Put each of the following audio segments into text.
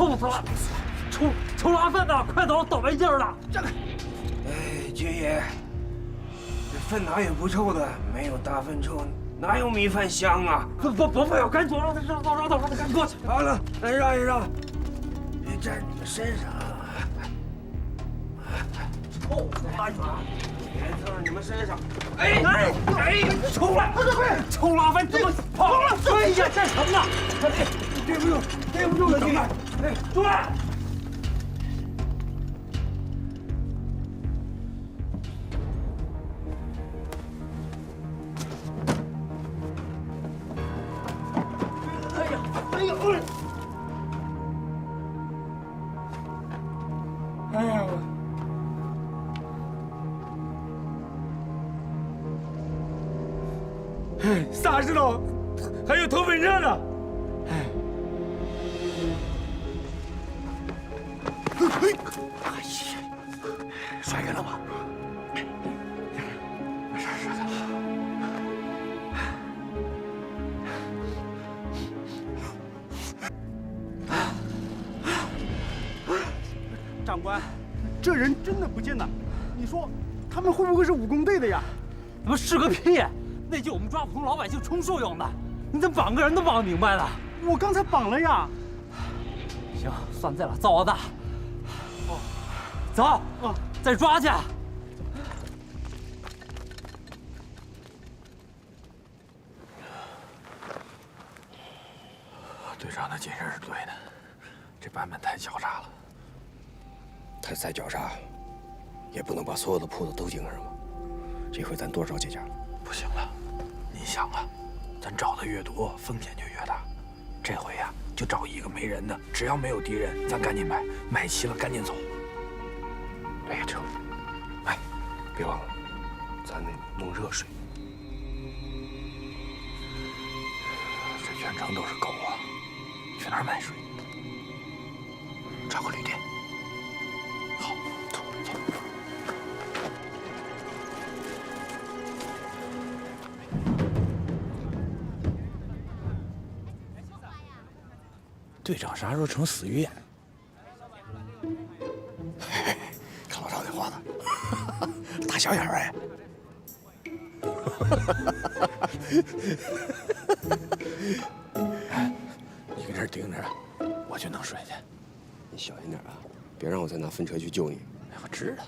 臭死了！臭拉粪的，快走，倒霉劲儿了！哎，爵爷，这粪哪有不臭的？没有大粪臭，哪有米饭香啊？不要，赶紧走，让他赶紧过去。好了，让一让，别沾你们身上。臭拉粪，别蹭你们身上。出来！快！臭拉粪怎么跑了？哎呀，这什么呢？憋不住了，你！哎，出来！啥知道？还有头粉热呢。摔开了吧？是的。长官，这人真的不见呐！你说他们会不会是武工队的呀？他妈是个屁！那就我们抓普通老百姓充数用的，你怎么绑个人都绑明白了？我刚才绑了呀。行，算在了，造我大。走，再抓去。队长的谨慎是对的，这版本太狡诈了。他再狡诈，也不能把所有的铺子都盯上吧？这回咱多找几家。不行了，你想啊，咱找的越多，风险就越大。这回呀，就找一个没人的，只要没有敌人，咱赶紧买，买齐了赶紧走。哎呀，这，哎，别忘了，咱得弄热水。这全城都是狗啊，去哪儿买水？找个旅店。好，走。队长啥时候成死鱼眼？看老赵那画的，大小眼儿哎。你跟这儿盯着，我去弄水去。你小心点啊，别让我再拿粪车去救你。哎，我知道。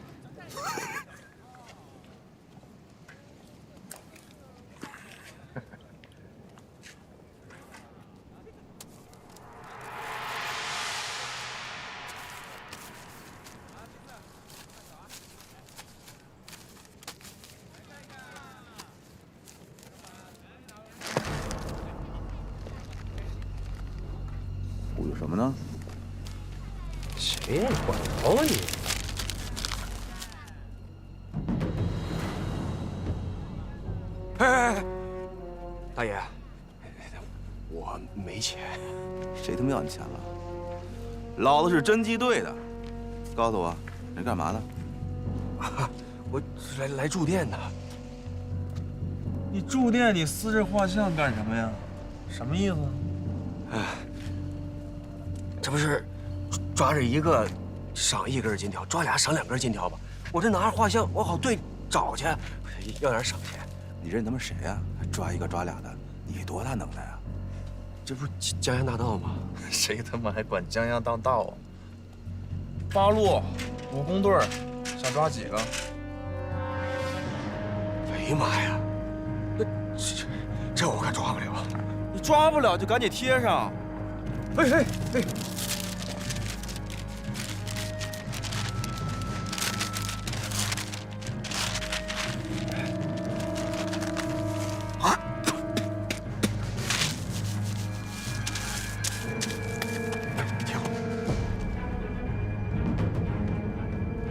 忽悠什么呢？谁呀？你管着你？哎，大爷，我没钱。谁他妈要你钱了？老子是侦缉队的，告诉我，你干嘛的？我来住店的。你住店，你撕这画像干什么呀？什么意思？哎，这不是抓着一个赏1根金条，抓俩赏2根金条吧？我这拿着画像，我好对找去，要点赏钱。你认他妈谁呀？还抓一个抓俩的，你多大能耐啊？这不是江洋大盗吗？谁他妈还管江洋当道啊？八路武工队想抓几个？哎呀妈呀，这我可抓不了。你抓不了就赶紧贴上。哎！啊！停！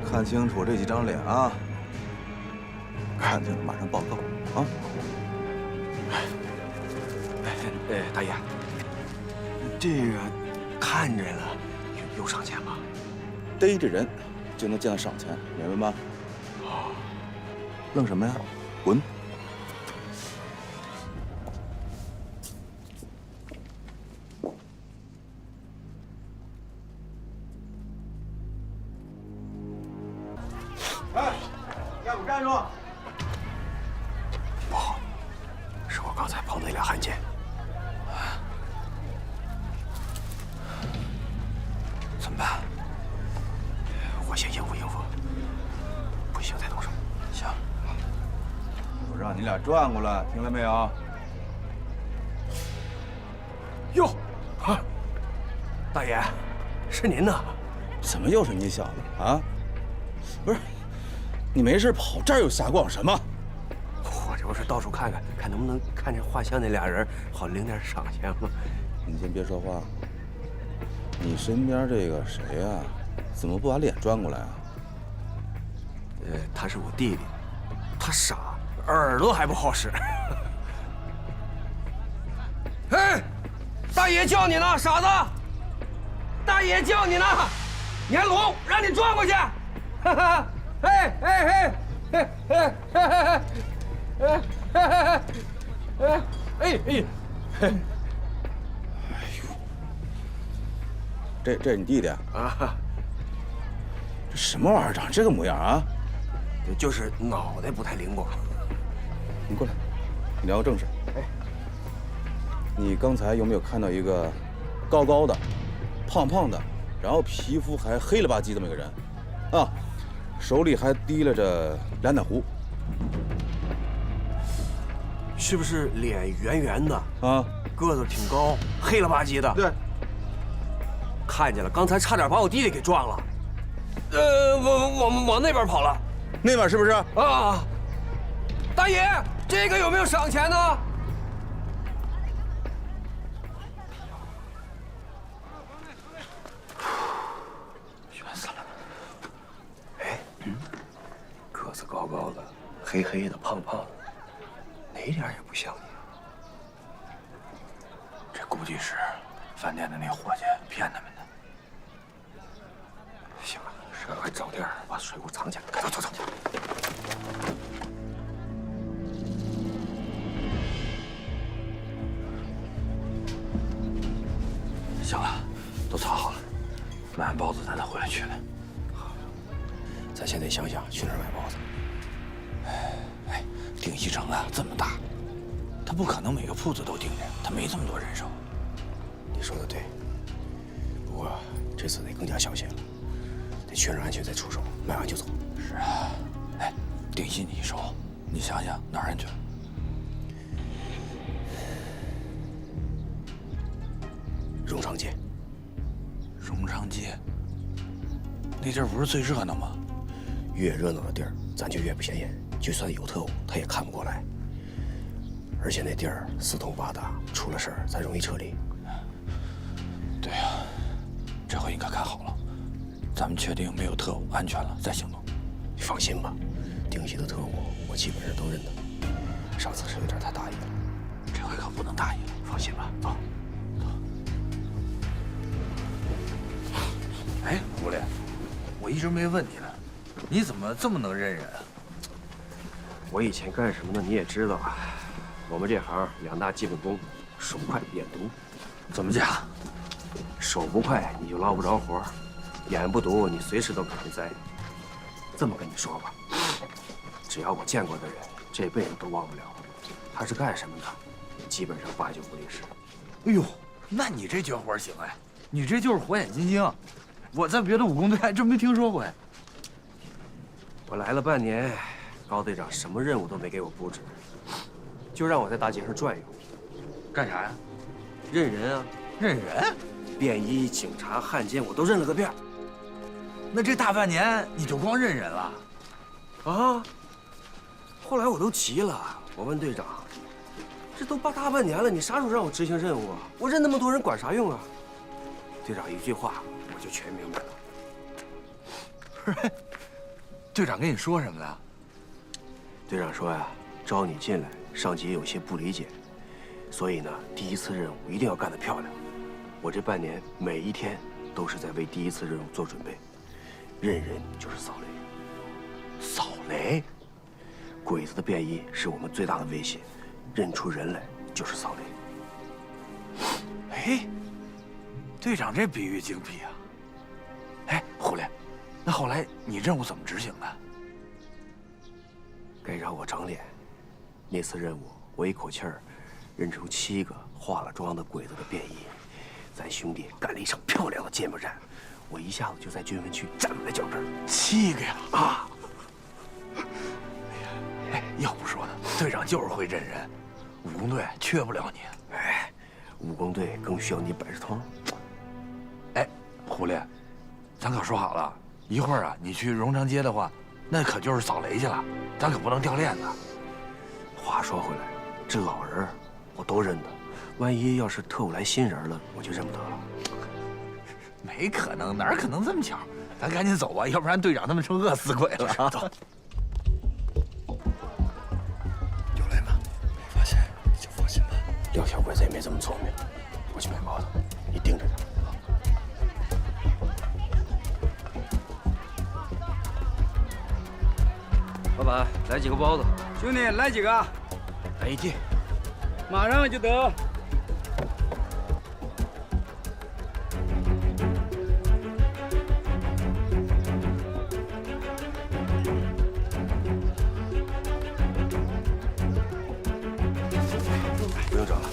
看清楚这几张脸啊！看清了马上报告啊！大爷，这个看着了，有赏钱吗？逮着人就能见到赏钱，明白吗？愣什么呀？滚！站住！不好，是我刚才碰那俩汉奸。怎么办？我先应付应付，不行再动手。行。我让你俩转过来，听了没有？哟，大爷，是您呐？怎么又是你小子啊？不是，你没事跑这儿又瞎逛什么？我这不是到处看看，看能不能看见画像那俩人，好领点赏钱吗？你先别说话。你身边这个谁呀？怎么不把脸转过来啊？他是我弟弟，他傻，耳朵还不好使。哎，大爷叫你呢，傻子！大爷叫你呢，年龙，让你转过去。哈哈，哎哎哎哎哎哎哎哎哎哎哎！这是你弟弟啊？这什么玩意儿，长这个模样啊？就是脑袋不太灵光。你过来，你聊个正事。哎，你刚才有没有看到一个高高的、胖胖的，然后皮肤还黑了吧唧这么一个人？啊，手里还提拉着两盏壶。是不是脸圆圆的啊？个子挺高，黑了吧唧的？对，看见了，刚才差点把我弟弟给撞了。往那边跑了。那边是不是？啊，大爷，这个有没有赏钱呢？悬死了！哎，个子高高的，黑黑的，胖胖的，哪点也不像你。这估计是饭店的那伙计骗他们的。行了，赶快找地儿把水壶藏起来。走走走。行了，都藏好了，买完包子咱再回来取来。咱先得想想去哪儿买包子。哎，定西城啊这么大，他不可能每个铺子都盯着，他没这么多人手。你说的对，不过这次得更加小心了，得确认安全再出手，买完就走。是啊，哎，定西你熟，你想想哪儿安全？荣昌街。荣昌街，那地儿不是最热闹吗？越热闹的地儿，咱就越不显眼。就算有特务，他也看不过来。而且那地儿四通八达，出了事儿咱容易撤离。对呀，这回应该看好了，咱们确定没有特务，安全了再行动。你放心吧，定西的特务我基本上都认得。上次是有点太大意了，这回可不能大意了。放心吧，走。哎，狐狸，我一直没问你呢，你怎么这么能认人啊？我以前干什么的你也知道啊，我们这行两大基本功，手快眼毒。怎么讲？手不快你就捞不着活，眼不毒你随时都可能栽。这么跟你说吧，只要我见过的人，这辈子都忘不了他是干什么的，基本上8、9不离十。哎呦，那你这绝活行哎，你这就是火眼金睛，我在别的武工队还真没听说过哎。我来了半年，高队长什么任务都没给我布置，就让我在大街上转悠。干啥呀？认人啊，认人？便衣、警察、汉奸，我都认了个遍。那这大半年你就光认人了？啊！后来我都急了，我问队长，这都大半年了，你啥时候让我执行任务啊？我认那么多人管啥用啊？队长一句话，我就全明白了。不是，队长跟你说什么了？队长说呀，招你进来，上级有些不理解，所以呢，第一次任务一定要干得漂亮。我这半年每一天都是在为第一次任务做准备，认人就是扫雷。扫雷？鬼子的便衣是我们最大的威胁，认出人来就是扫雷。哎，队长这比喻精辟啊！哎，狐狸，那后来你任务怎么执行的？该让我长脸。那次任务，我一口气儿认出7个化了妆的鬼子的便衣，咱兄弟干了一场漂亮的芥末战，我一下子就在军分区站稳了脚跟儿。7个呀！啊！哎，要不说呢，队长就是会认人，武工队缺不了你。哎，武工队更需要你本事通。哎，狐狸，咱可说好了，一会儿啊，你去荣昌街的话，那可就是扫雷去了，咱可不能掉链子。话说回来，这老人我都认得，万一要是特务来新人了，我就认不得了。没可能，哪可能这么巧？咱赶紧走吧，要不然队长他们成饿死鬼了。走。有雷吗？没发现，你就放心吧。廖小鬼子也没这么聪明，我去买包子，你盯着点。老板，来几个包子。兄弟，来几个？来1屉。马上就得。不用找了。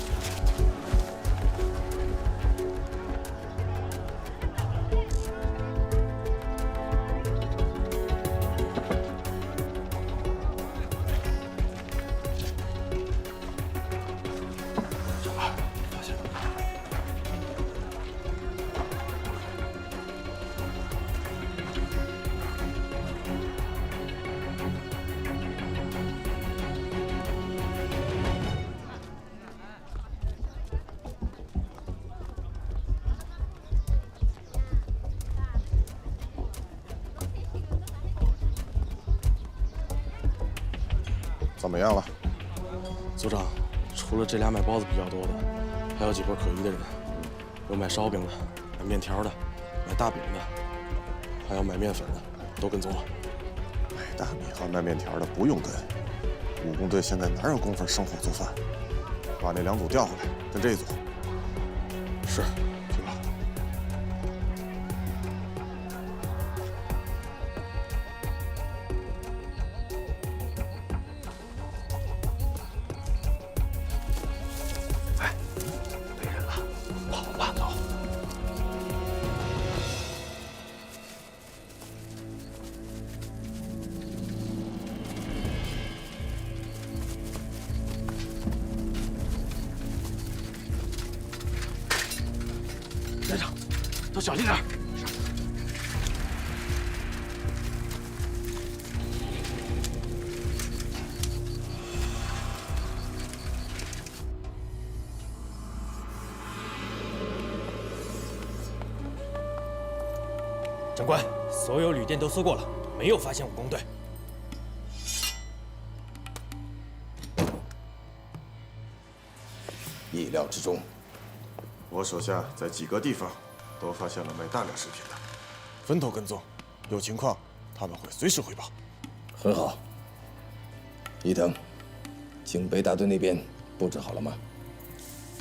怎么样了？组长，除了这俩买包子比较多的，还有几波可疑的人，有买烧饼的，买面条的，买大饼的，还有买面粉的，都跟踪了。买大米和卖面条的不用跟，武工队现在哪有功夫生火做饭？把那2组调回来，跟这一组。是。去吧。连长，都小心点。长官，所有旅店都搜过了，没有发现武工队。意料之中。我手下在几个地方都发现了卖大量食品的，分头跟踪，有情况他们会随时汇报。很好。伊藤，警备大队那边布置好了吗？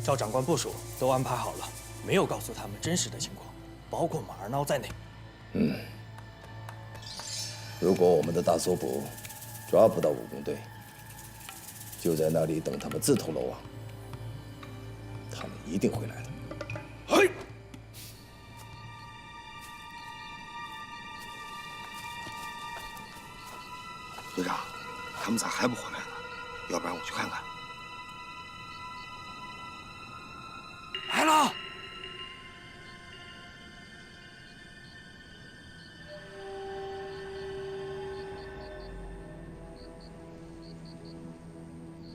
照长官部署，都安排好了，没有告诉他们真实的情况，包括马二孬在内。如果我们的大搜捕抓不到武工队，就在那里等他们自投罗网。他们一定会来的。嘿，队长，他们咋还不回来呢？要不然我去看看。来了。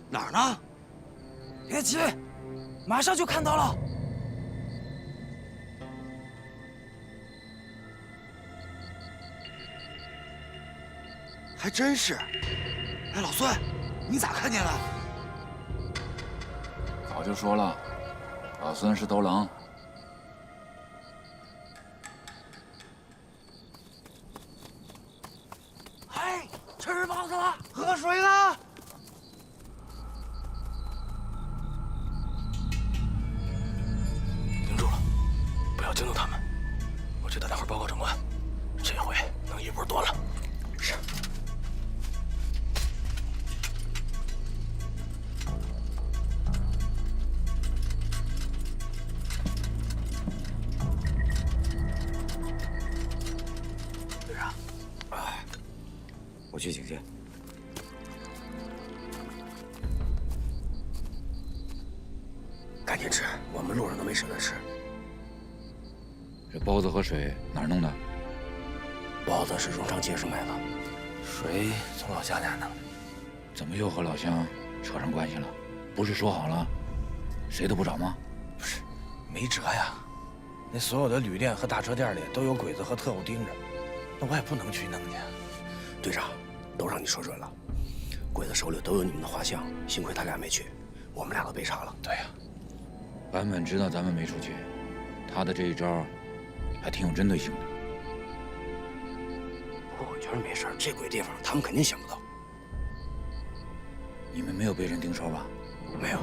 哪儿呢？别急，马上就看到了。还真是。哎，老孙，你咋看见的？早就说了，老孙是头狼。哎，吃包子了，喝水了。盯住了，不要惊动他们。我去打电话报告长官，这回能一波端了。是。我去警戒。赶紧吃，我们路上都没舍得吃。这包子和水哪儿弄的？包子是荣昌街市买的，水从老乡家弄的。怎么又和老乡扯上关系了？不是说好了，谁都不找吗？不是，没辙呀。那所有的旅店和大车店里都有鬼子和特务盯着，那我也不能去弄去。队长，都让你说准了，鬼子手里都有你们的画像，幸亏他俩没去，我们俩都被杀了。对呀，坂本知道咱们没出去，他的这一招还挺有针对性的。不过我觉得没事，这鬼地方他们肯定想不到。你们没有被人盯梢吧？没有，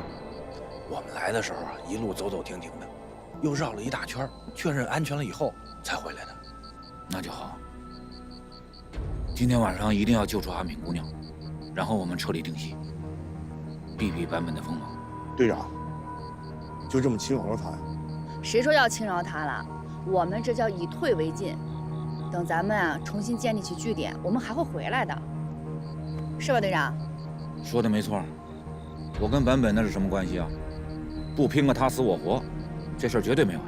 我们来的时候一路走走停停的，又绕了一大圈，确认安全了以后才回来的。那就好。今天晚上一定要救出阿敏姑娘，然后我们彻底定西，避避坂本的锋芒。队长，就这么轻饶了他呀？谁说要轻饶他了？我们这叫以退为进。等咱们啊重新建立起据点，我们还会回来的，是吧，队长？说的没错，我跟坂本那是什么关系啊？不拼个他死我活，这事儿绝对没完。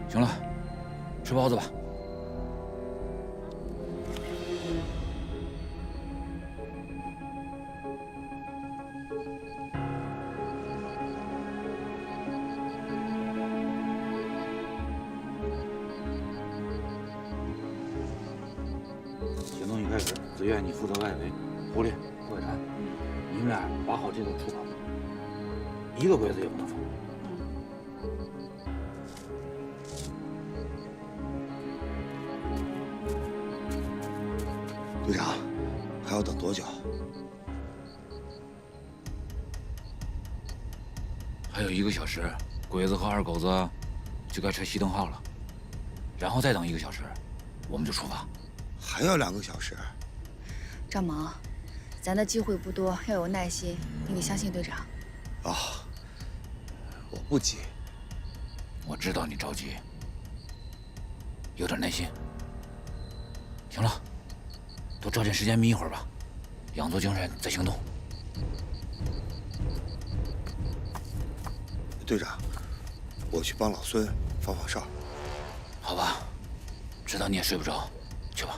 行了，吃包子吧。行动一开始，子越你负责外围，狐狸、郭伟禅，你们俩把好这个出口，一个鬼子也不能放。队长，还要等多久？还有1个小时，鬼子和二狗子就该撤熄灯号了，然后再等1个小时，我们就出发。还要2个小时？张萌，咱的机会不多，要有耐心，你得相信队长。啊，我不急。我知道你着急，有点耐心。行了，多抓紧时间眯一会儿吧，养足精神再行动。队长，我去帮老孙放放哨。好吧，知道你也睡不着，去吧。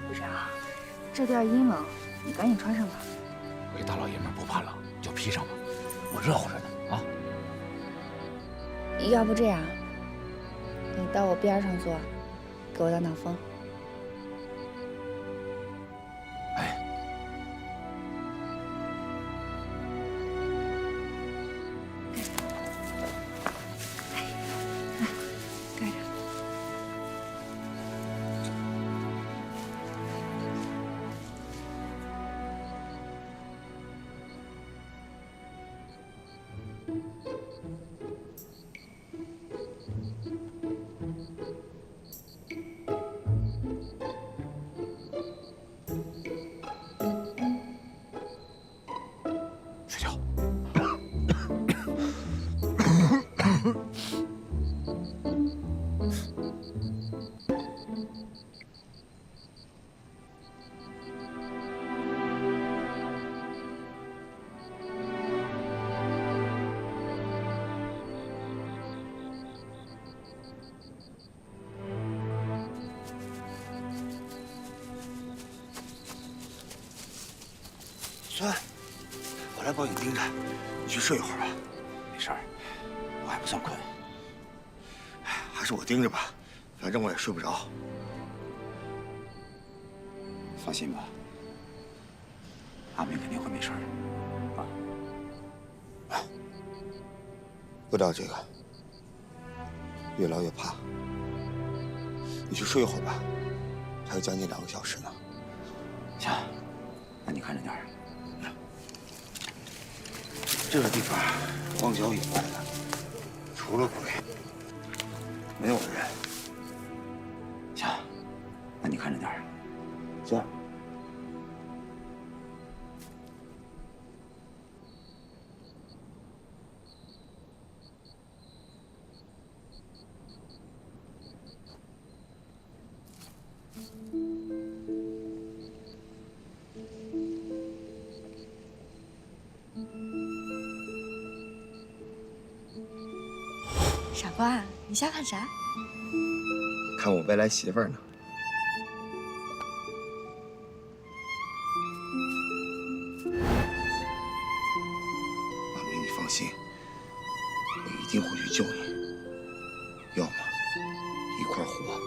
队长，这点阴冷，你赶紧穿上吧。我这大老爷们不怕冷，就披上吧，我热乎着呢啊！要不这样，你到我边上坐，给我挡挡风。哎，盖着。睡觉。孙，我来帮你盯着，你去睡一会儿吧。没事儿，我还不算困。还是我盯着吧，反正我也睡不着。放心吧，阿明肯定会没事儿的。不知道这个，越聊越怕。你去睡一会儿吧，还有将近2个小时呢。行，那你看着点儿。这个地方荒郊野外的，除了鬼，没有人。行，那你看着点儿。行。傻瓜，你瞎看啥？看我未来媳妇儿呢。阿明，你放心，我一定会去救你。要么一块儿活，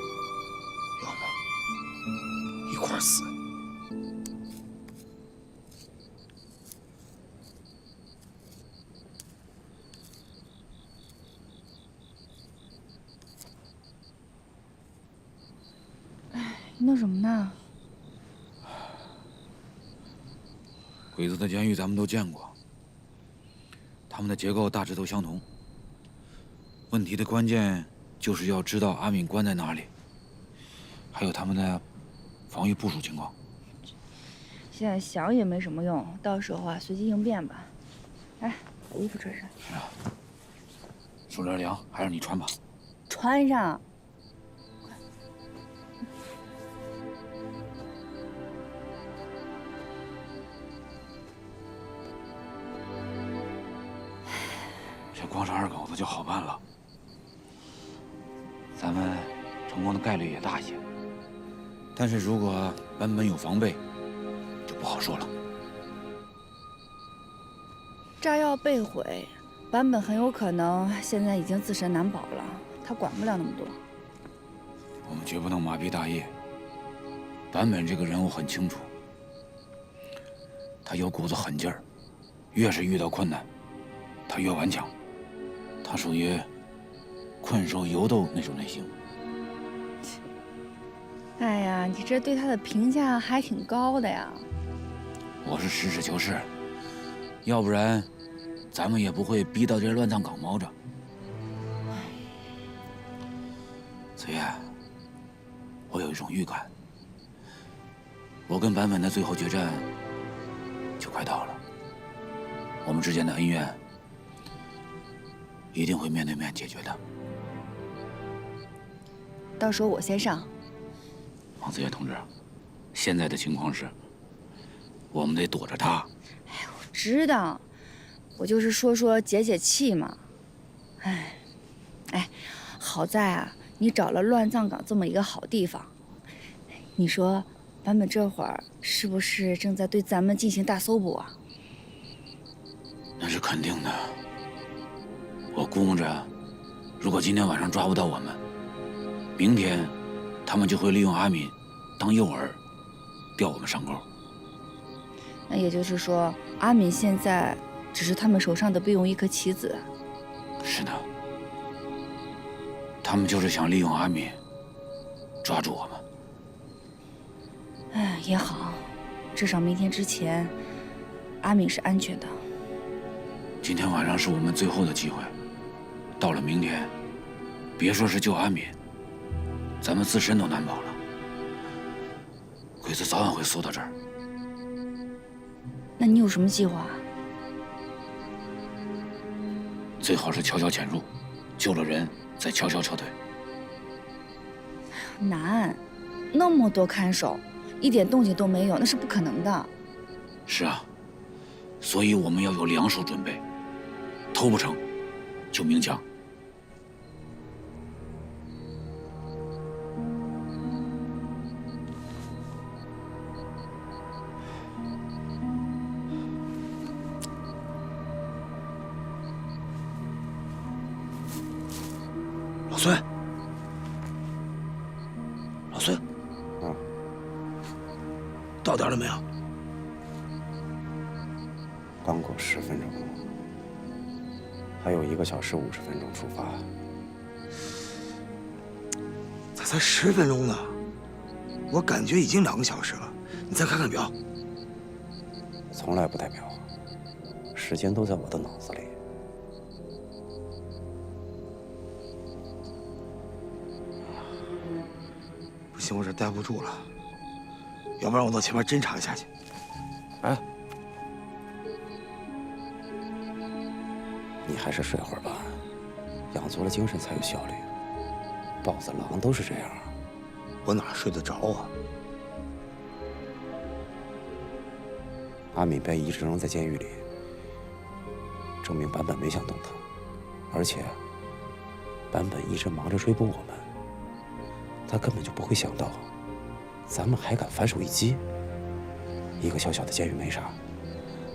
要么一块儿死。弄什么呢？鬼子的监狱咱们都见过，他们的结构大致都相同。问题的关键就是要知道阿敏关在哪里，还有他们的防御部署情况。现在想也没什么用，到时候啊随机应变吧。来，把衣服穿上。手有点凉，还是你穿吧。穿上。这光是2狗子就好办了，咱们成功的概率也大些。但是如果版本有防备，就不好说了。炸药被毁，版本很有可能现在已经自身难保了，他管不了那么多。我们绝不能麻痹大业。版本这个人物很清楚，他有股子狠劲儿，越是遇到困难，他越顽强。他属于困兽犹斗那种类型。哎呀，你这对他的评价还挺高的呀。我是实事求是，要不然咱们也不会逼到这乱葬岗猫着。子夜，我有一种预感，我跟版本的最后决战就快到了，我们之间的恩怨一定会面对面解决的。到时候我先上。王子夜同志，现在的情况是，我们得躲着他。我知道，我就是说解解气嘛。哎，好在啊，你找了乱葬岗这么一个好地方。你说，版本这会儿是不是正在对咱们进行大搜捕啊？那是肯定的。我估摸着，如果今天晚上抓不到我们，明天他们就会利用阿敏当诱饵，钓我们上钩。那也就是说，阿敏现在只是他们手上的备用一颗棋子。是的，他们就是想利用阿敏抓住我们。哎，也好，至少明天之前，阿敏是安全的。今天晚上是我们最后的机会，到了明天，别说是救阿敏，咱们自身都难保了。鬼子早晚会搜到这儿。那你有什么计划？最好是悄悄潜入，救了人再悄悄撤退。难，那么多看守，一点动静都没有，那是不可能的。是啊，所以我们要有2手准备，偷不成就鸣枪。老孙，老孙，到点了没有？刚过10分钟，还有1个小时50分钟出发。咱才10分钟呢，我感觉已经2个小时了。你再看看表。从来不带表，时间都在我的脑子里。不行，我这待不住了，要不然我到前面侦查一下去。哎，你还是睡会儿吧，养足了精神才有效率。豹子狼都是这样。我哪睡得着啊？阿敏被一直扔在监狱里，证明坂本没想动他，而且坂本一直忙着追捕我们，他根本就不会想到咱们还敢反手一击。一个小小的监狱没啥，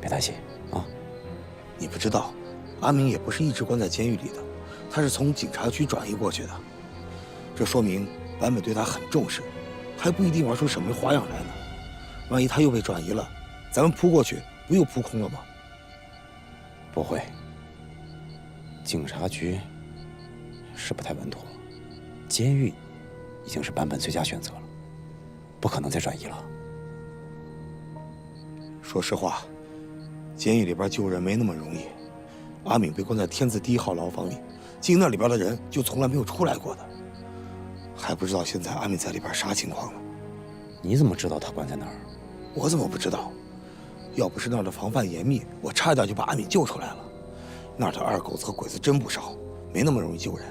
别担心啊。你不知道，阿敏也不是一直关在监狱里的，他是从警察局转移过去的。这说明坂本对他很重视，还不一定玩出什么花样来呢。万一他又被转移了，咱们扑过去，不又扑空了吗？不会，警察局是不太稳妥，监狱已经是坂本最佳选择了，不可能再转移了。说实话，监狱里边救人没那么容易。阿敏被关在天字第1号牢房里，进那里边的人就从来没有出来过的，还不知道现在阿敏在里边啥情况呢。你怎么知道他关在那儿？我怎么不知道？要不是那儿的防范严密，我差点就把阿敏救出来了。那儿的二狗子和鬼子真不少，没那么容易救人。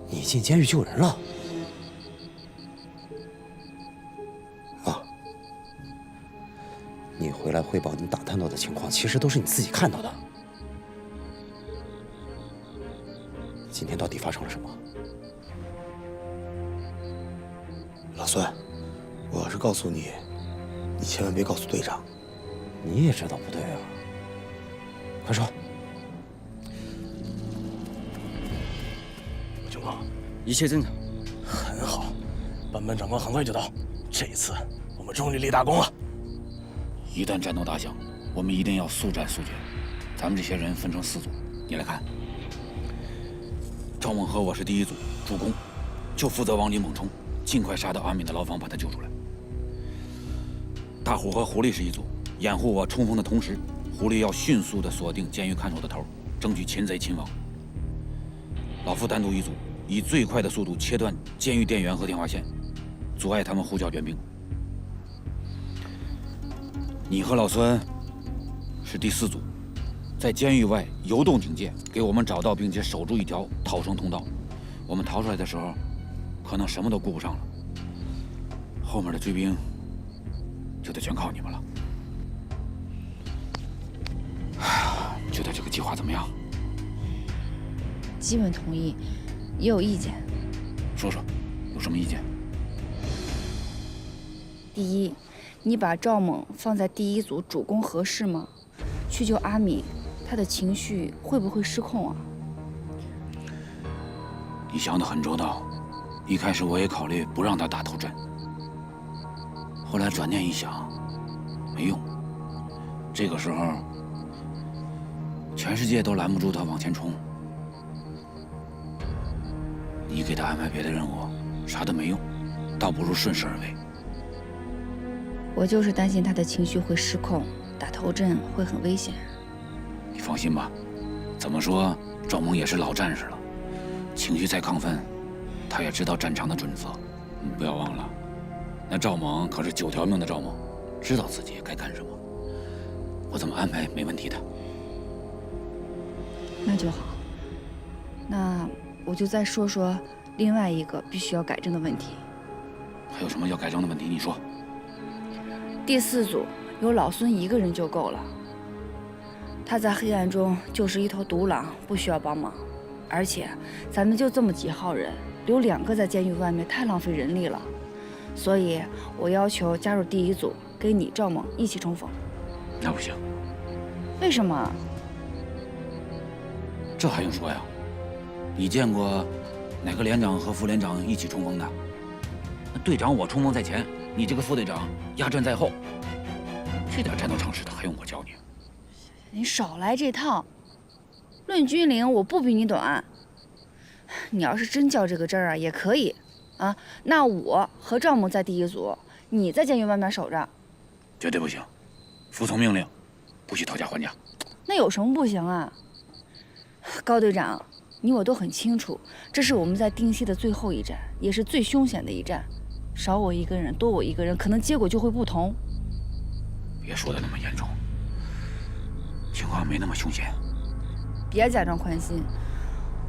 你进监狱救人了？啊！你回来汇报你打探到的情况，其实都是你自己看到的。今天到底发生了什么？老孙，我要是告诉你，你千万别告诉队长。你也知道不对啊，快说。情况一切正常。很好，坂本长官很快就到。这一次我们终于立大功了。一旦战斗打响，我们一定要速战速决。咱们这些人分成4组，你来看。赵猛和我是第1组，主攻，就负责往里猛冲，尽快杀到阿敏的牢房，把他救出来。大虎和狐狸是1组，掩护我冲锋的同时，狐狸要迅速地锁定监狱看守的头，争取擒贼擒王。老夫单独1组，以最快的速度切断监狱电源和电话线，阻碍他们呼叫援兵。你和老孙是第4组，在监狱外游动警戒，给我们找到并且守住一条逃生通道。我们逃出来的时候，可能什么都顾不上了，后面的追兵就得全靠你们了。觉得这个计划怎么样？基本同意，也有意见。说说，有什么意见？第一，你把赵猛放在第1组主攻合适吗？去救阿敏，他的情绪会不会失控啊？你想得很周到。一开始我也考虑不让他打头阵，后来转念一想，没用。这个时候，全世界都拦不住他往前冲。你给他安排别的任务，啥都没用，倒不如顺势而为。我就是担心他的情绪会失控，打头阵会很危险。你放心吧，怎么说赵猛也是老战士了，情绪再亢奋，他也知道战场的准则。你不要忘了，那赵猛可是9条命的赵猛，知道自己该干什么。我怎么安排没问题的。那就好。那我就再说说另外一个必须要改正的问题。还有什么要改正的问题？你说。第4组有老孙1个人就够了。他在黑暗中就是一头独狼，不需要帮忙。而且咱们就这么几号人，留2个在监狱外面太浪费人力了。所以我要求加入第1组，跟你赵猛一起冲锋。那不行。为什么？这还用说呀？你见过哪个连长和副连长一起冲锋的？那队长我冲锋在前，你这个副队长压阵在后，这点战斗常识的还用我教你？你少来这套。论军龄，我不比你短。你要是真较这个真儿啊，也可以。啊，那我和赵某在第一组，你在监狱外面守着。绝对不行，服从命令，不许讨价还价。那有什么不行啊？高队长，你我都很清楚，这是我们在定西的最后一战，也是最凶险的一战。少我一个人，多我一个人，可能结果就会不同。别说的那么严重，情况没那么凶险。别假装宽心，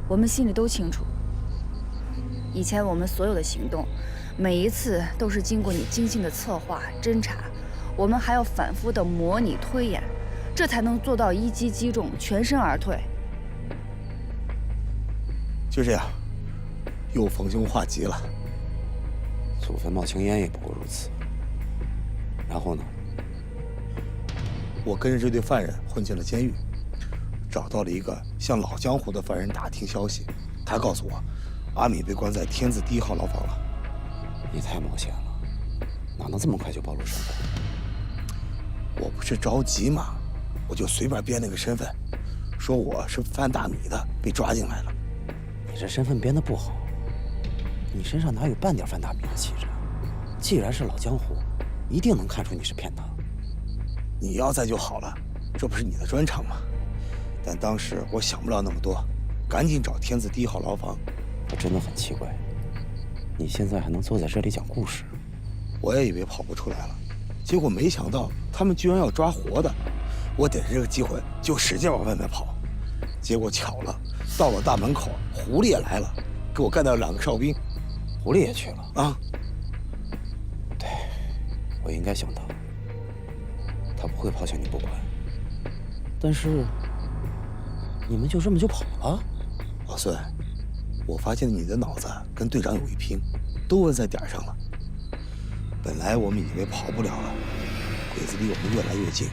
我们心里都清楚。以前我们所有的行动，每一次都是经过你精心的策划、侦查，我们还要反复的模拟推演，这才能做到一击击中，全身而退。就这样，又逢凶化吉了。祖坟冒青烟也不过如此。然后呢？我跟着这对犯人混进了监狱，找到了一个向老江湖的犯人打听消息，他告诉我，阿敏被关在天字第1号牢房了。你太冒险了，哪能这么快就暴露身份？我不是着急嘛，我就随便编了个身份，说我是贩大米的，被抓进来了。你这身份编得不好，你身上哪有半点贩大米的气质？既然是老江湖，一定能看出你是骗他。你要在就好了，这不是你的专长吗？但当时我想不了那么多，赶紧找天字第1号牢房。我真的很奇怪，你现在还能坐在这里讲故事？我也以为跑不出来了，结果没想到他们居然要抓活的。我逮着这个机会就使劲往外面跑，结果巧了，到了大门口，狐狸也来了，给我干掉2个哨兵。狐狸也去了啊？对，我应该想到，他不会抛下你不管。但是你们就这么就跑了？老孙，我发现你的脑子跟队长有一拼，都问在点上了。本来我们以为跑不了了，鬼子离我们越来越近，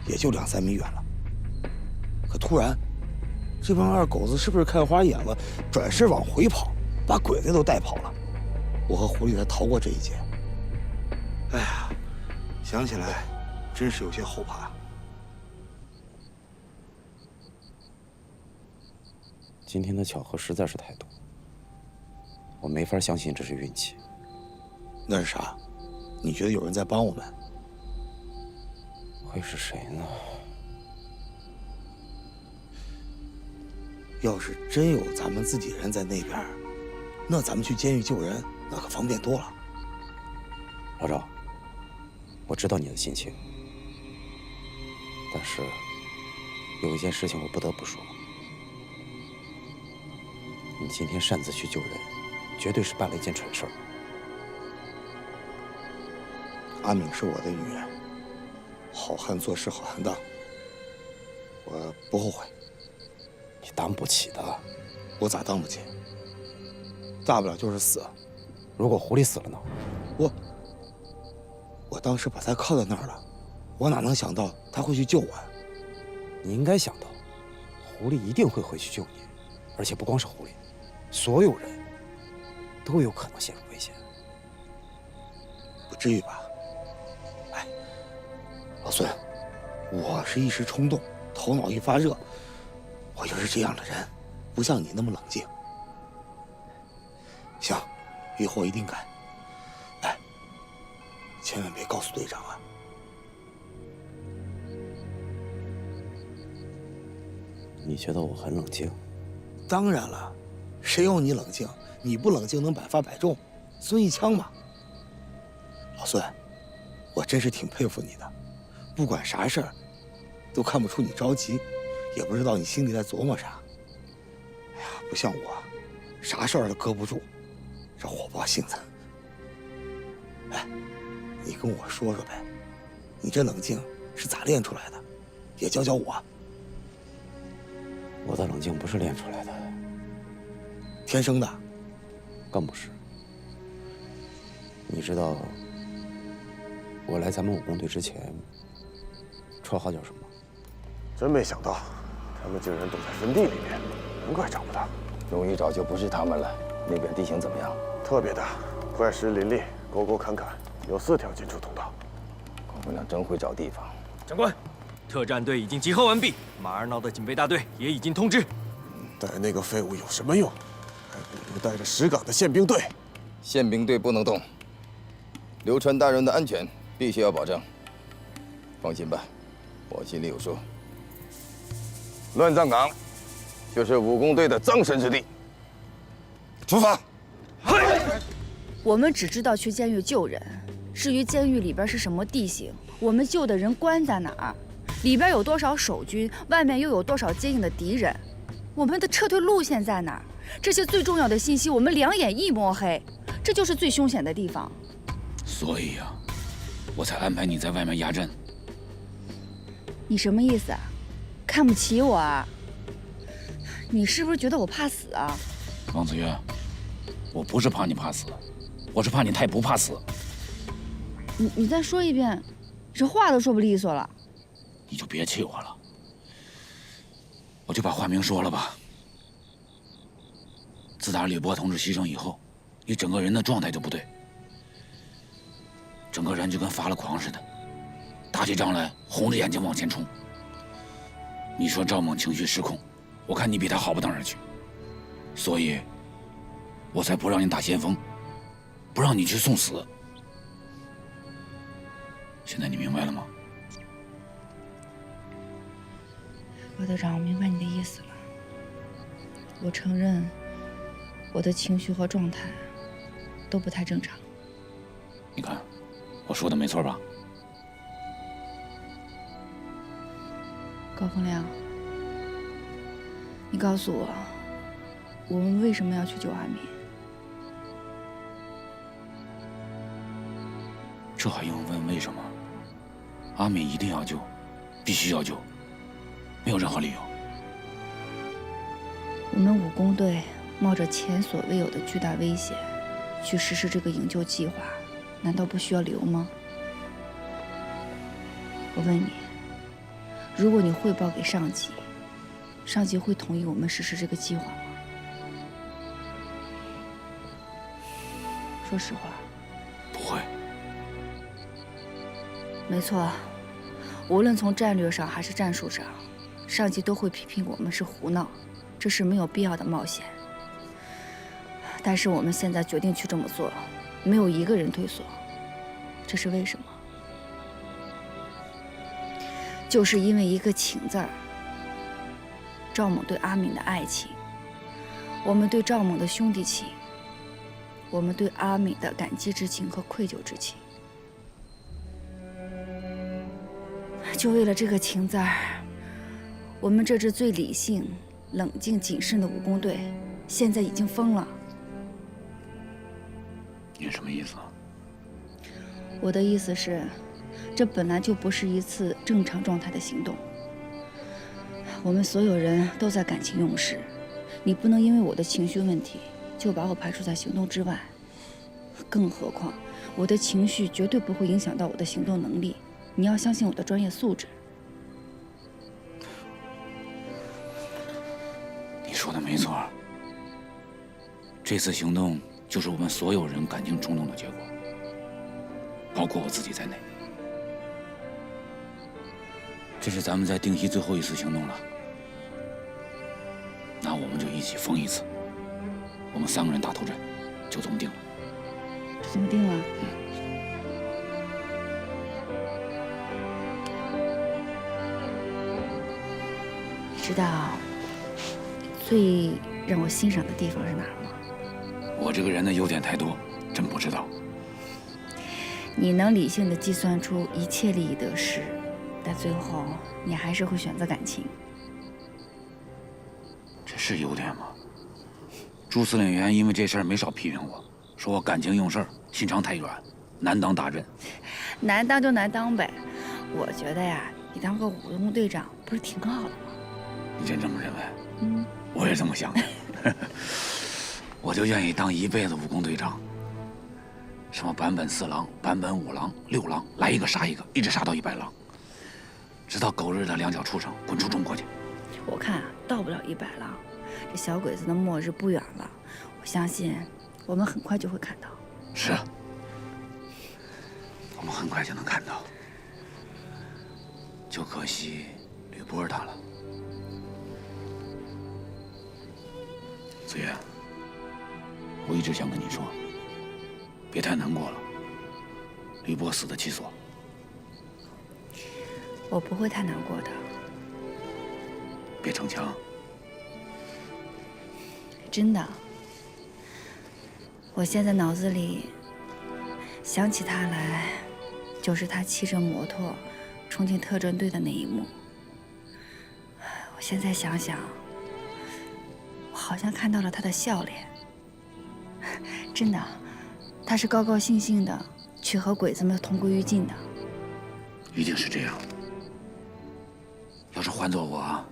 也就2、3米远了。可突然，这帮二狗子是不是看花眼了，转身往回跑，把鬼子都带跑了。我和狐狸才逃过这一劫。哎呀，想起来真是有些后怕。今天的巧合实在是太多，我没法相信这是运气。那是啥？你觉得有人在帮我们？会是谁呢？要是真有咱们自己人在那边，那咱们去监狱救人，那可方便多了。老赵，我知道你的心情，但是有一件事情我不得不说。你今天擅自去救人，绝对是办了一件蠢事儿。阿敏是我的女人，好汉做事好汉当，我不后悔。你当不起的。我咋当不起？大不了就是死。如果狐狸死了呢？我当时把他铐在那儿了，我哪能想到他会去救我？你应该想到，狐狸一定会回去救你，而且不光是狐狸，所有人都有可能陷入危险。不至于吧？哎，老孙，我是一时冲动，头脑一发热，我就是这样的人，不像你那么冷静。行，以后一定改。哎，千万别告诉队长啊！你觉得我很冷静？当然了，谁要你冷静？你不冷静能百发百中，孙一枪嘛。老孙，我真是挺佩服你的，不管啥事儿，都看不出你着急，也不知道你心里在琢磨啥。哎呀，不像我，啥事儿都搁不住，这火爆性子。哎，你跟我说说呗，你这冷静是咋练出来的？也教教我。我的冷静不是练出来的，天生的，更不是。你知道我来咱们武工队之前，绰号叫什么？真没想到，他们竟然躲在坟地里面，难怪找不到。容易找就不是他们了。那边地形怎么样？特别大，怪石林立，沟沟坎坎，有4条进出通道。高分长真会找地方。长官，特战队已经集合完毕，马二闹的警备大队也已经通知。带那个废物有什么用？还不如带着石岗的宪兵队。宪兵队不能动，流川大人的安全必须要保证。放心吧，我心里有数。乱葬岗就是武工队的葬身之地。出发！我们只知道去监狱救人，至于监狱里边是什么地形，我们救的人关在哪儿，里边有多少守军，外面又有多少坚硬的敌人，我们的撤退路线在哪儿，这些最重要的信息我们两眼一摸黑，这就是最凶险的地方。所以呀，我才安排你在外面压阵。你什么意思啊？看不起我啊？你是不是觉得我怕死啊？王子月，我不是怕你怕死，我是怕你太不怕死。你再说一遍，这话都说不利索了。你就别气我了，我就把话明说了吧。自打吕波同志牺牲以后，你整个人的状态就不对，整个人就跟发了狂似的，打起仗来红着眼睛往前冲。你说赵猛情绪失控，我看你比他好不到哪儿去，所以，我才不让你打先锋，不让你去送死。现在你明白了吗？罗队长，我明白你的意思了。我承认，我的情绪和状态都不太正常。你看，我说的没错吧？高风亮，你告诉我，我们为什么要去救阿敏？这还用问为什么？阿敏一定要救，必须要救，没有任何理由。我们武工队冒着前所未有的巨大危险去实施这个营救计划，难道不需要理由吗？我问你，如果你汇报给上级，上级会同意我们实施这个计划吗？说实话。不会。没错，无论从战略上还是战术上，上级都会批评我们是胡闹，这是没有必要的冒险。但是我们现在决定去这么做，没有一个人退缩，这是为什么？就是因为一个情字儿。赵猛对阿敏的爱情，我们对赵猛的兄弟情，我们对阿敏的感激之情和愧疚之情。就为了这个情字儿，我们这支最理性、冷静、谨慎的武工队，现在已经疯了。你什么意思啊？我的意思是，这本来就不是一次正常状态的行动。我们所有人都在感情用事，你不能因为我的情绪问题就把我排除在行动之外。更何况，我的情绪绝对不会影响到我的行动能力。你要相信我的专业素质。你说的没错，这次行动就是我们所有人感情冲动的结果，包括我自己在内。这是咱们在定西最后一次行动了，那我们就一起疯一次。我们3个人打头阵，就这么定了。就这么定了。知道最让我欣赏的地方是哪儿吗？我这个人的优点太多，真不知道。你能理性的计算出一切利益得失，但最后你还是会选择感情。这是优点吗？朱司令员因为这事儿没少批评我，说我感情用事儿，心肠太软，难当大任。难当就难当呗。我觉得呀，你当个武工队长不是挺好的吗？你真这么认为？嗯，我也这么想的。我就愿意当一辈子武工队长。什么版本4郎、版本5郎、6郎，来一个杀一个，一直杀到100郎，直到狗日的两脚畜生滚出中国去。我看啊，到不了100郎，这小鬼子的末日不远了。我相信，我们很快就会看到。是，我们很快就能看到。就可惜吕波他了。子越，我一直想跟你说，别太难过了。吕波死得其所。我不会太难过的。别逞强。真的，我现在脑子里想起他来，就是他骑着摩托冲进特侦队的那一幕。我现在想想，我好像看到了他的笑脸。真的，他是高高兴兴的去和鬼子们同归于尽的。一定是这样。要是换做我，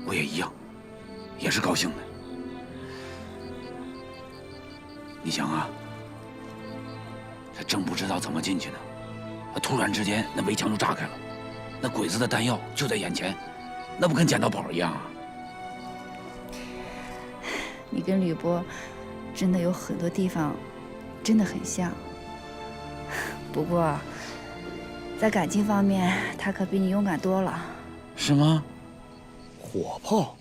我也一样，也是高兴的。你想啊，他正不知道怎么进去呢，突然之间那围墙就炸开了，那鬼子的弹药就在眼前，那不跟捡到宝一样啊！你跟吕波真的有很多地方真的很像，不过在感情方面，他可比你勇敢多了。是吗？火炮？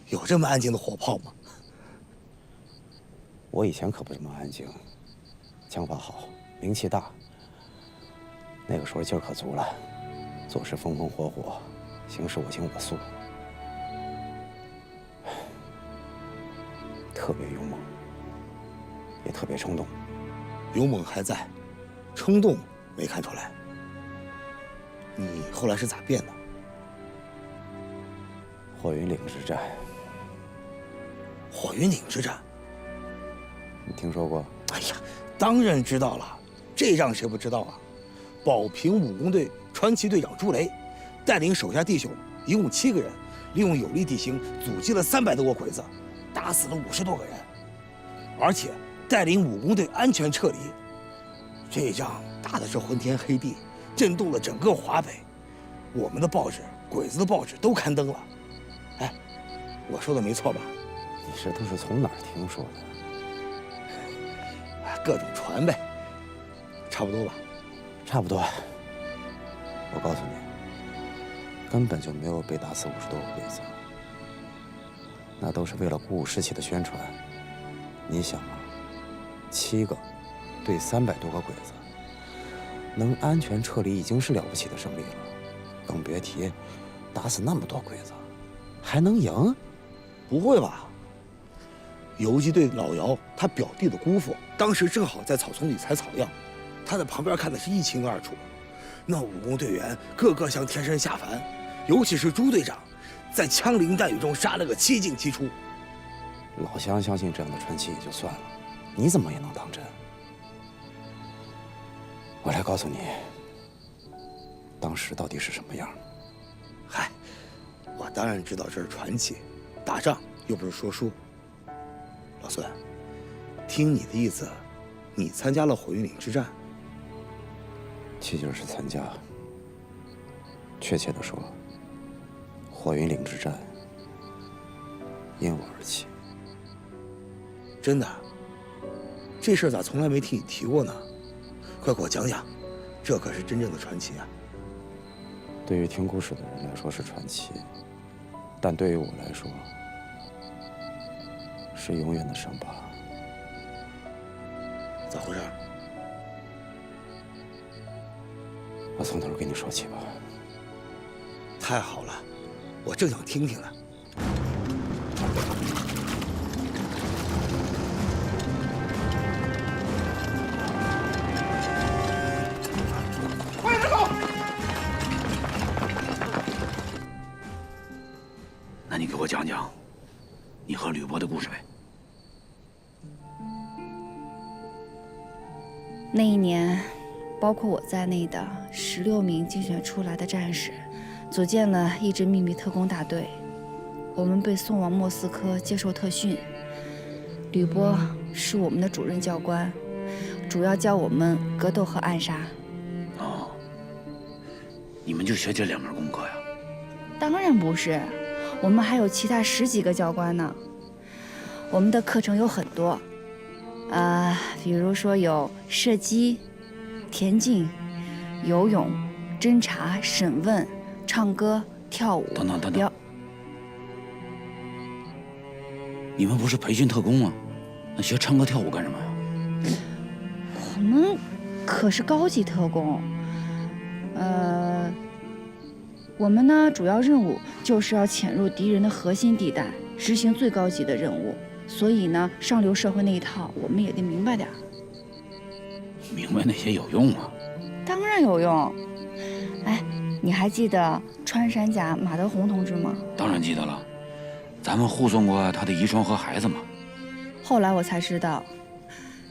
有这么安静的火炮吗？我以前可不这么安静，枪法好，名气大。那个时候劲儿可足了，做事风风火火，行事我行我素，特别勇猛，也特别冲动。勇猛还在，冲动没看出来。你后来是咋变的？火云岭之战。火云岭之战，你听说过？哎呀，当然知道了，这仗谁不知道啊？保平武工队传奇队长朱雷，带领手下弟兄一共7个人，利用有利地形阻击了300多个鬼子，打死了50多个人，而且带领武工队安全撤离。这仗打的是昏天黑地，震动了整个华北，我们的报纸、鬼子的报纸都刊登了。哎，我说的没错吧？你这都是从哪儿听说的？各种传呗，差不多吧。差不多。我告诉你，根本就没有被打死50多个鬼子，那都是为了鼓舞士气的宣传。你想啊，7个对300多个鬼子，能安全撤离已经是了不起的胜利了，更别提打死那么多鬼子，还能赢？不会吧？游击队老姚他表弟的姑父当时正好在草丛里采草药，他在旁边看的是一清二楚。那武工队员个个像天神下凡，尤其是朱队长，在枪林弹雨中杀了个7进7出。老乡相信这样的传奇也就算了，你怎么也能当真？我来告诉你，当时到底是什么样。嗨，我当然知道这是传奇，打仗又不是说书。老孙，听你的意思，你参加了火云岭之战？岂止是参加，确切的说，火云岭之战因我而起。真的？这事儿咋从来没听你提过呢？快给我讲讲，这可是真正的传奇啊！对于听故事的人来说是传奇，但对于我来说是永远的伤疤。咋回事？我从头给你说起吧。太好了，我正想听听呢。快点走！那你给我讲讲你和吕波的故事呗。那一年，包括我在内的16名竞选出来的战士，组建了一支秘密特工大队。我们被送往莫斯科接受特训。吕波是我们的主任教官，主要教我们格斗和暗杀。哦，你们就学这2门功课呀？当然不是，我们还有其他10几个教官呢。我们的课程有很多，比如说有射击、田径、游泳、侦查、审问、唱歌、跳舞。等。你们不是培训特工吗？那学唱歌跳舞干什么呀？我们可是高级特工，我们呢主要任务就是要潜入敌人的核心地带，执行最高级的任务。所以呢，上流社会那一套我们也得明白点儿。明白那些有用吗？当然有用。哎，你还记得穿山甲马德红同志吗？当然记得了，咱们护送过他的遗孀和孩子嘛。后来我才知道，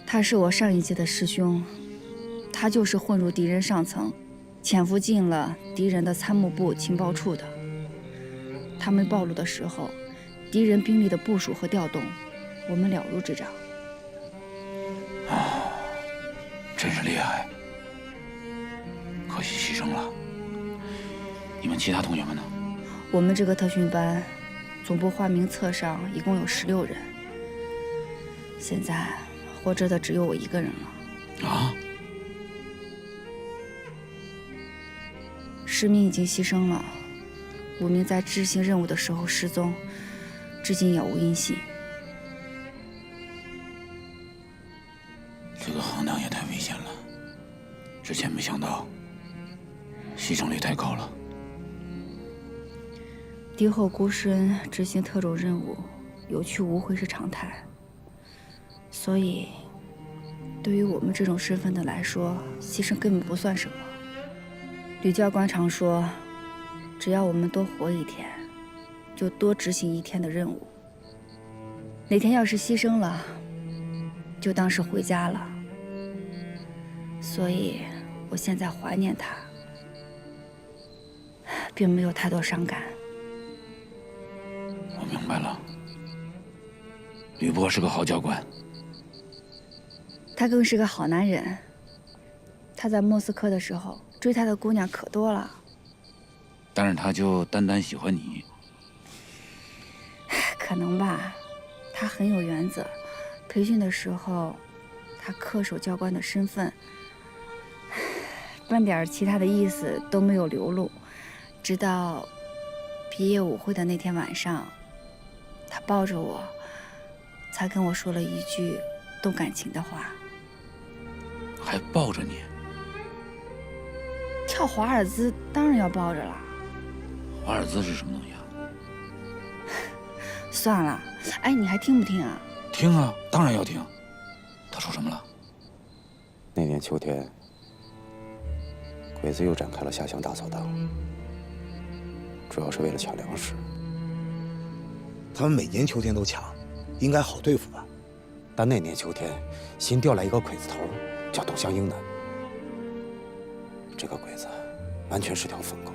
他是我上一届的师兄，他就是混入敌人上层，潜伏进了敌人的参谋部情报处的。他们暴露的时候，敌人兵力的部署和调动，我们了如指掌。真是厉害，可惜牺牲了。你们其他同学们呢？我们这个特训班，总部花名册上一共有16人，现在活着的只有我一个人了。啊？10名已经牺牲了，5名在执行任务的时候失踪，至今杳无音信。这个行当也太危险了，之前没想到牺牲率太高了。敌后孤身执行特种任务，有去无回是常态。所以，对于我们这种身份的来说，牺牲根本不算什么。吕教官常说，只要我们多活一天，就多执行1天的任务。哪天要是牺牲了，就当是回家了。所以，我现在怀念他，并没有太多伤感。我明白了，吕波是个好教官，他更是个好男人。他在莫斯科的时候，追他的姑娘可多了。但是他就单单喜欢你。可能吧，他很有原则。培训的时候，他恪守教官的身份，半点其他的意思都没有流露。直到毕业舞会的那天晚上，他抱着我，才跟我说了一句动感情的话。还抱着你？跳华尔兹当然要抱着了。华尔兹是什么东西啊？算了，哎，你还听不听啊？听啊，当然要听。他说什么了？那年秋天，鬼子又展开了下乡大扫荡，主要是为了抢粮食。他们每年秋天都抢，应该好对付吧？但那年秋天，新调来一个鬼子头，叫窦香英的。这个鬼子完全是条疯狗，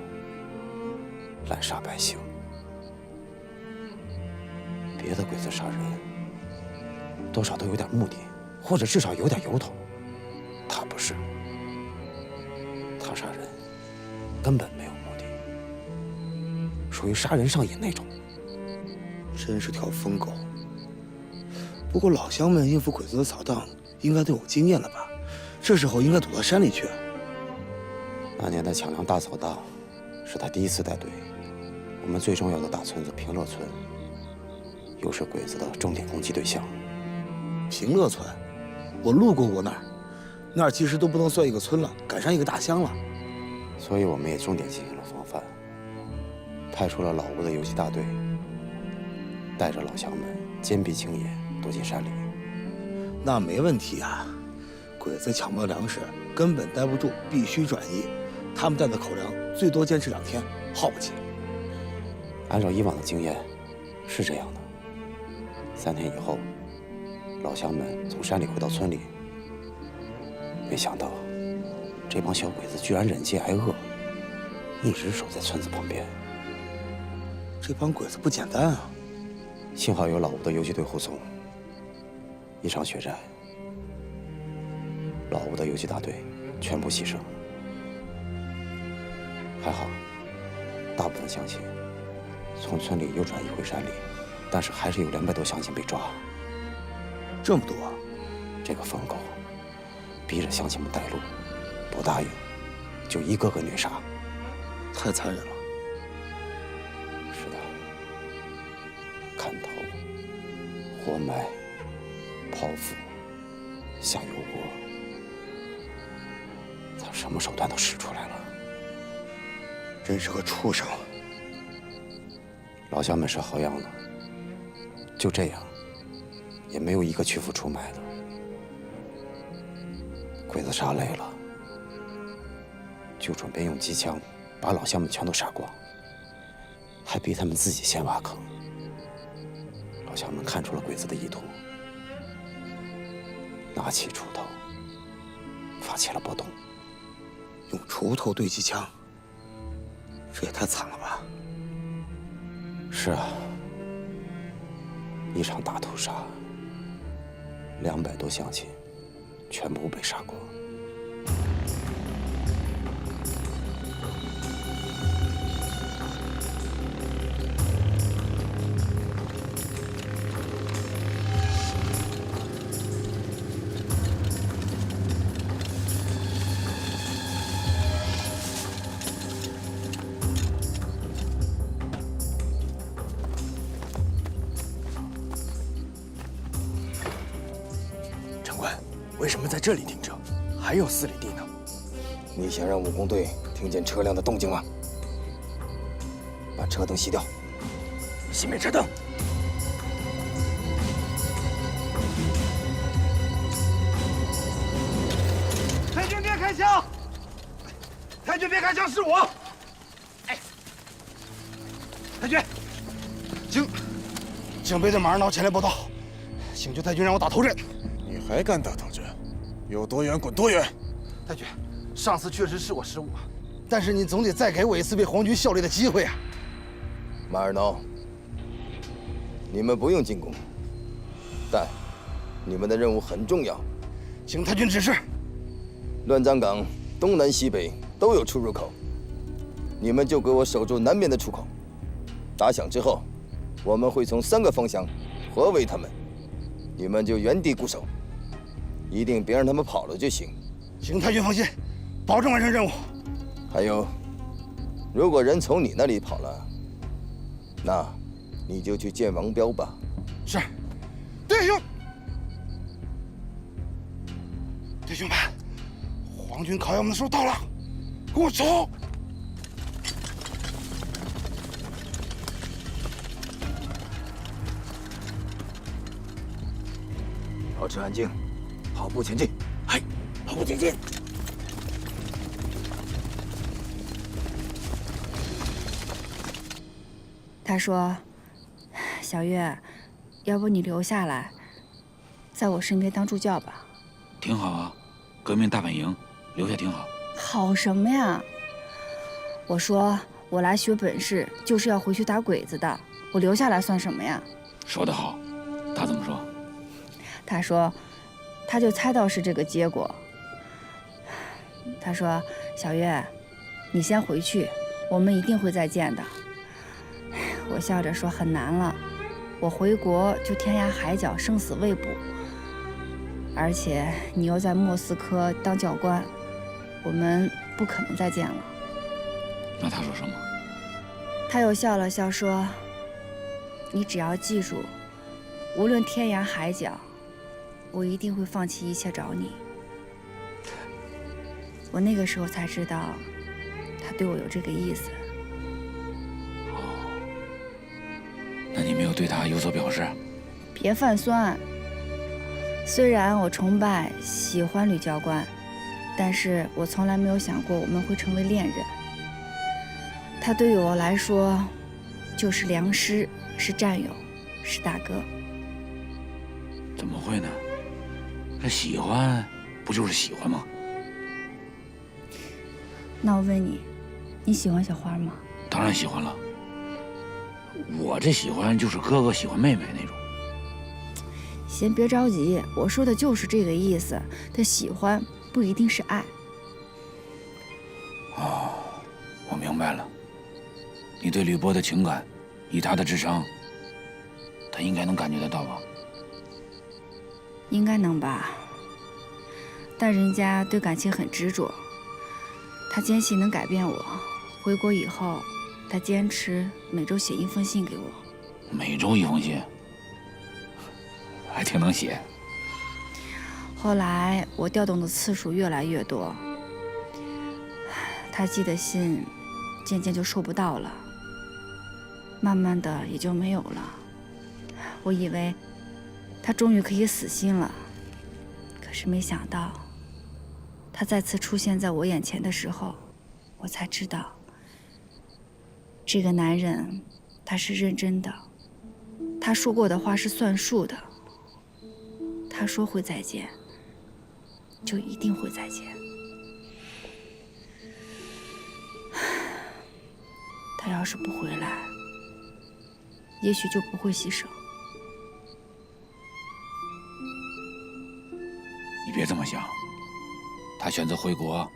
滥杀百姓。别的鬼子杀人，多少都有点目的，或者至少有点由头。他不是，他杀人根本没有目的，属于杀人上瘾那种。真是条疯狗。不过老乡们应付鬼子的扫荡，应该都有经验了吧？这时候应该躲到山里去。那年的抢粮大扫荡，是他第一次带队。我们最重要的大村子平乐村，又是鬼子的重点攻击对象。平乐村，我路过那儿，那儿其实都不能算一个村了，赶上一个大乡了。所以我们也重点进行了防范，派出了老吴的游击大队，带着老乡们坚壁清野，躲进山里。那没问题啊，鬼子抢不到粮食，根本待不住，必须转移。他们带的口粮最多坚持2天，耗不起。按照以往的经验，是这样的。3天以后，老乡们从山里回到村里，没想到这帮小鬼子居然忍饥挨饿，一直守在村子旁边。这帮鬼子不简单啊！幸好有老吴的游击队护送。一场血战，老吴的游击大队全部牺牲。还好，大部分乡亲从村里又转移回山里，但是还是有200多乡亲被抓。这么多？这个疯狗逼着乡亲们带路，不答应就一个个虐杀，太残忍了。是的，砍头、活埋、剖腹，夏油国，他什么手段都使出来了，真是个畜生！老乡们是好样的，就这样，也没有一个屈服出卖的。鬼子杀累了，就准备用机枪把老乡们全都杀光，还逼他们自己先挖坑。老乡们看出了鬼子的意图，拿起锄头，发起了搏斗。用锄头对机枪，这也太惨了吧！是啊，一场大屠杀，200多乡亲全部被杀光。为什么在这里停车？还有4里地呢。你想让武工队听见车辆的动静吗？把车灯熄掉。熄灭车灯。太君别开枪！太君别开枪，是我。哎，太君，警备队马上到前来报道，请求太君让我打头阵。你还敢打头阵？有多远滚多远！太君，上次确实是我失误，但是你总得再给我一次为皇军效力的机会啊！马尔挠，你们不用进攻，但你们的任务很重要，请太君指示。乱葬岗东南西北都有出入口，你们就给我守住南边的出口。打响之后，我们会从3个方向合围他们，你们就原地固守，一定别让他们跑了就行。请太君放心，保证完成任务。还有，如果人从你那里跑了，那你就去见王彪吧。是，弟兄，弟兄们，皇军烤窑门的时候到了，跟我走。保持安静，跑步前进。嗨，跑步前进。他说：“小月，要不你留下来，在我身边当助教吧。”挺好啊，革命大本营，留下挺好。好什么呀？我说我来学本事，就是要回去打鬼子的，我留下来算什么呀？说得好，他怎么说？他说，他就猜到是这个结果。他说：“小月，你先回去，我们一定会再见的。”我笑着说：“很难了，我回国就天涯海角，生死未卜。而且你又在莫斯科当教官，我们不可能再见了。”那他说什么？他又笑了笑说：“你只要记住，无论天涯海角，我一定会放弃一切找你。”我那个时候才知道，他对我有这个意思。那你没有对他有所表示？别泛酸。虽然我崇拜、喜欢吕教官，但是我从来没有想过我们会成为恋人。他对于我来说，就是良师，是战友，是大哥。怎么会呢？这喜欢，不就是喜欢吗？那我问你，你喜欢小花吗？当然喜欢了。我这喜欢就是哥哥喜欢妹妹那种。先别着急，我说的就是这个意思。他喜欢不一定是爱。哦，我明白了。你对吕波的情感，以他的智商，他应该能感觉得到吧？应该能吧。但人家对感情很执着，他坚信能改变我。回国以后，他坚持每周写1封信给我。每周1封信，还挺能写。后来我调动的次数越来越多，他寄的信渐渐就收不到了，慢慢的也就没有了。我以为他终于可以死心了，可是没想到，他再次出现在我眼前的时候，我才知道，这个男人他是认真的，他说过的话是算数的，他说会再见，就一定会再见。他要是不回来，也许就不会牺牲。你别这么想，他选择回国，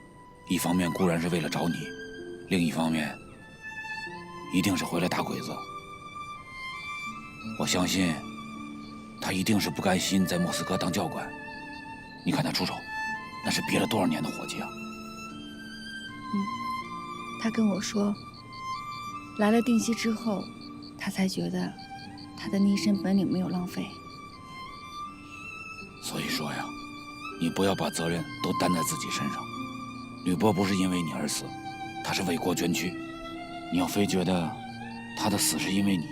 一方面固然是为了找你，另一方面一定是回来打鬼子。我相信他一定是不甘心在莫斯科当教官。你看他出手，那是憋了多少年的伙计啊！他跟我说，来了定西之后，他才觉得他的那身本领没有浪费。所以说呀，你不要把责任都担在自己身上。吕波不是因为你而死，他是为国捐躯。你要非觉得他的死是因为你，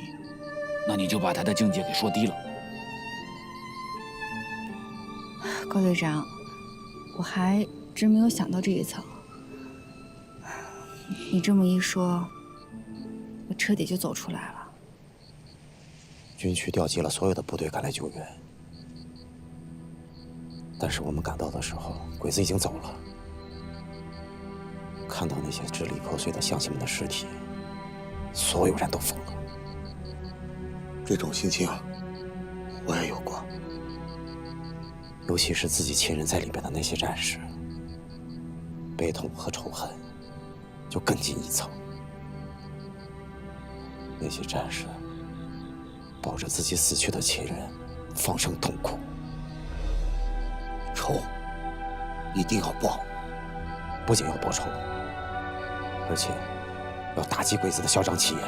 那你就把他的境界给说低了。高队长，我还真没有想到这一层。你这么一说，我彻底就走出来了。军区调集了所有的部队赶来救援，但是我们赶到的时候，鬼子已经走了。看到那些支离破碎的乡亲们的尸体，所有人都疯了。这种心情我也有过，尤其是自己亲人在里边的那些战士，悲痛和仇恨就更进一层。那些战士抱着自己死去的亲人，放声痛哭。仇一定要报，不仅要报仇，而且要打击鬼子的嚣张气焰。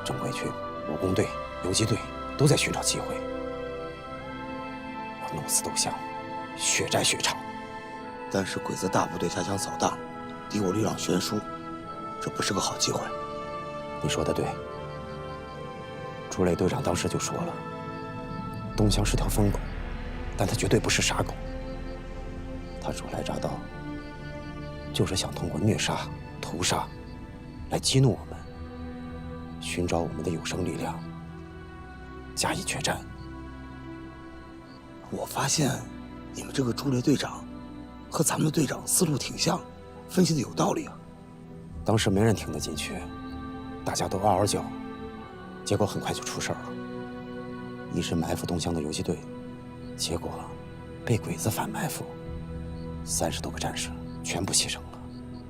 正规军、武工队、游击队都在寻找机会，要弄死窦香，血债血偿。但是鬼子大部队下乡扫荡，敌我力量悬殊，这不是个好机会。你说的对，朱雷队长当时就说了，东乡是条疯狗，但他绝对不是傻狗。他初来乍到，就是想通过虐杀、屠杀来激怒我们，寻找我们的有生力量，加以决战。我发现你们这个朱雷队长和咱们的队长思路挺像，分析的有道理啊。当时没人听得进去，大家都嗷嗷叫，结果很快就出事了。一直埋伏东乡的游击队，结果被鬼子反埋伏，30多个战士全部牺牲了。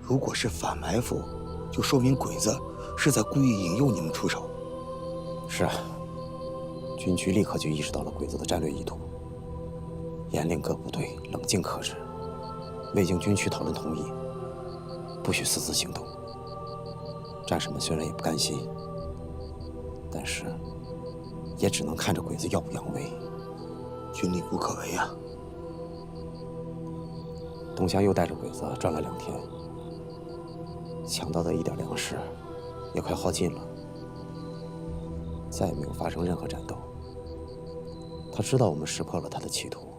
如果是反埋伏，就说明鬼子是在故意引诱你们出手。是啊，军区立刻就意识到了鬼子的战略意图，严令各部队冷静克制，未经军区讨论同意，不许私自行动。战士们虽然也不甘心，但是也只能看着鬼子耀武扬威。军力不可为啊！东乡又带着鬼子转了2天，抢到的一点粮食也快耗尽了，再也没有发生任何战斗。他知道我们识破了他的企图，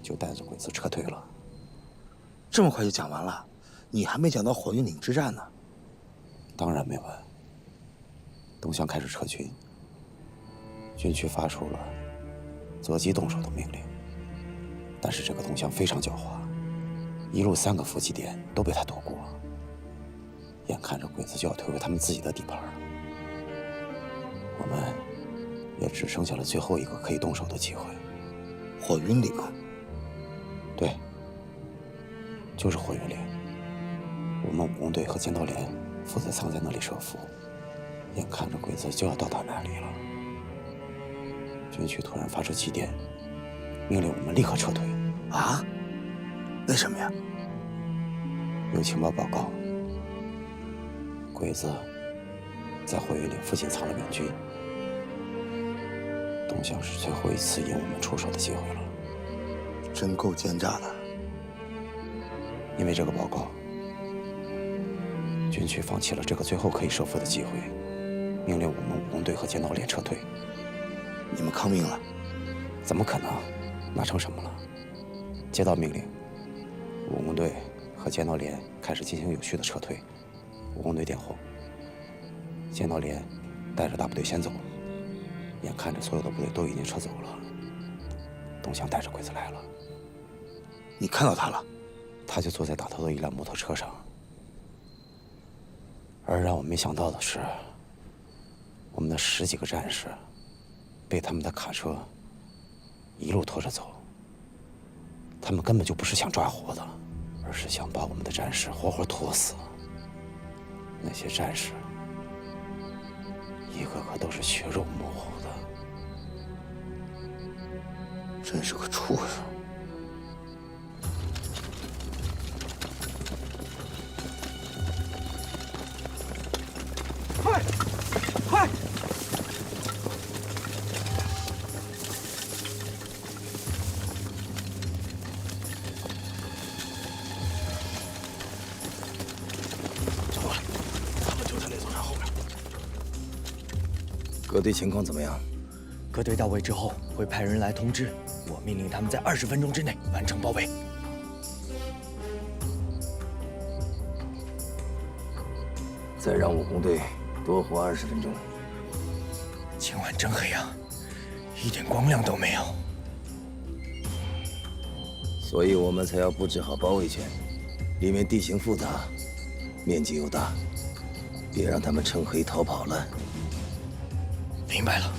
就带着鬼子撤退了。这么快就讲完了？你还没讲到火云岭之战呢。当然没完。东乡开始撤军，军区发出了择机动手的命令，但是这个东乡非常狡猾，一路3个伏击点都被他躲过，眼看着鬼子就要退回他们自己的地盘了，我们也只剩下了最后一个可以动手的机会。火云岭？对，就是火云岭。我们武工队和剑刀连负责藏在那里设伏，眼看着鬼子就要到达那里了，军区突然发出急电，命令我们立刻撤退。啊？为什么呀？有情报报告，鬼子在火云岭附近藏了援军，东乡是最后一次引我们出手的机会了。真够奸诈的。因为这个报告，军区放弃了这个最后可以收复的机会，命令我们武工队和剑道连撤退。你们抗命了？怎么可能？那成什么了？接到命令，武工队和剑道连开始进行有序的撤退。武工队殿后，剑道连带着大部队先走。眼看着所有的部队都已经撤走了，董强带着鬼子来了。你看到他了？他就坐在打头的一辆摩托车上。而让我没想到的是，我们的10几个战士被他们的卡车一路拖着走。他们根本就不是想抓活的，而是想把我们的战士活活拖死。那些战士一个个都是血肉模糊的，真是个畜生！快，快！长官，他们就在那座山后面。各队情况怎么样？各队到位之后，会派人来通知我，命令他们在20分钟之内完成包围。再让武工队多活20分钟。今晚真黑啊，一点光亮都没有。所以我们才要布置好包围圈，里面地形复杂，面积又大，别让他们趁黑逃跑了。明白了。